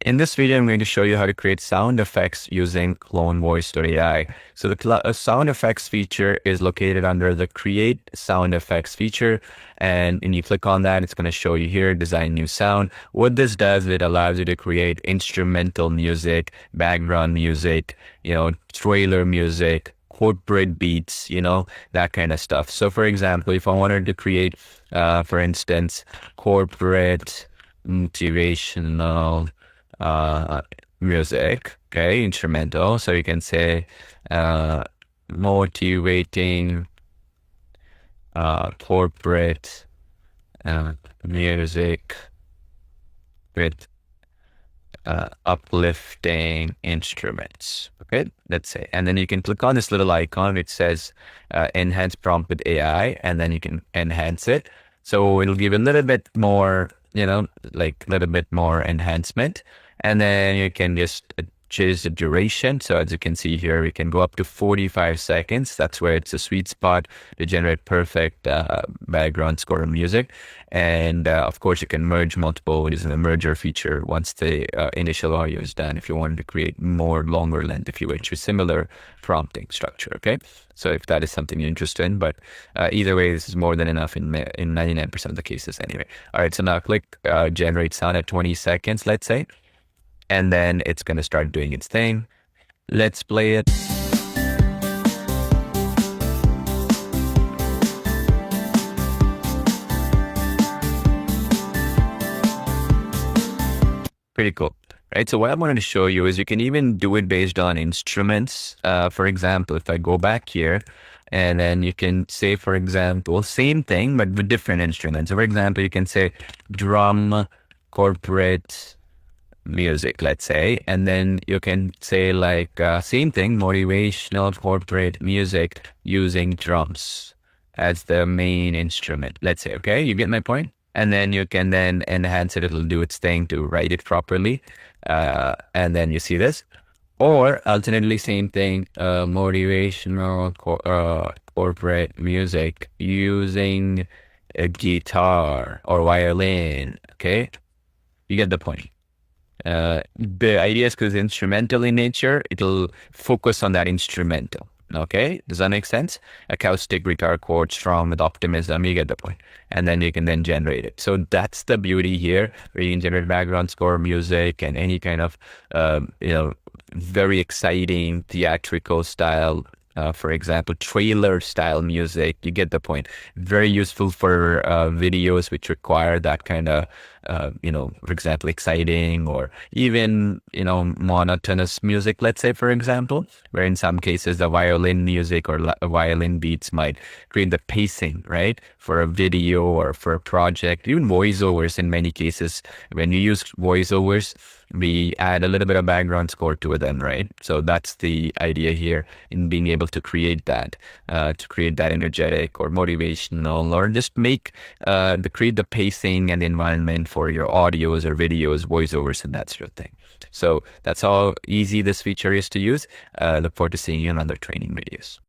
In this video, I'm going to show you how to create sound effects using CloneVoice.ai. So the sound effects feature is located under the create sound effects feature. And when you click on that, it's going to show you here, design new sound. What this does, it allows you to create instrumental music, background music, trailer music, corporate beats, that kind of stuff. So for example, if I wanted to create, for instance, corporate motivational music, okay, instrumental. So you can say motivating corporate music with uplifting instruments. Okay, let's say, and then you can click on this little icon which says enhance prompt with AI, and then you can enhance it. So it'll give a little bit more, like a little bit more enhancement. And then you can just choose the duration. So as you can see here, we can go up to 45 seconds. That's where it's a sweet spot to generate perfect background score music. And of course, you can merge multiple using the merger feature once the initial audio is done, if you wanted to create more longer length, if you wish, with similar prompting structure. Okay, so if that is something you're interested in, but either way, this is more than enough in 99% of the cases anyway. All right, so now click generate sound at 20 seconds, let's say. And then it's going to start doing its thing. Let's play it. Pretty cool, right? So what I wanted to show you is you can even do it based on instruments. For example, if I go back here, and then you can say, for example, same thing, but with different instruments. So for example, you can say drum, corporate music, let's say, and then you can say like same thing, motivational corporate music using drums as the main instrument, let's say. Okay, you get my point? And then you can then enhance it. It'll do its thing to write it properly, and then you see this. Or alternately, same thing, motivational corporate music using a guitar or violin. Okay, you get the point. The idea is because it's instrumental in nature, it'll focus on that instrumental. Okay, does that make sense? Acoustic guitar chord, strong with optimism, you get the point. And then you can then generate it. So that's the beauty here, where you can generate background score music and any kind of very exciting theatrical style, for example, trailer style music. You get the point. Very useful for videos which require that kind of, for example, exciting or even, monotonous music, let's say, for example, where in some cases the violin music or violin beats might create the pacing, right, for a video or for a project. Even voiceovers in many cases, when you use voiceovers, we add a little bit of background score to them, right? So that's the idea here in being able to create that energetic or motivational, or just create the pacing and the environment for your audios or videos, voiceovers, and that sort of thing. So that's how easy this feature is to use. Look forward to seeing you in other training videos.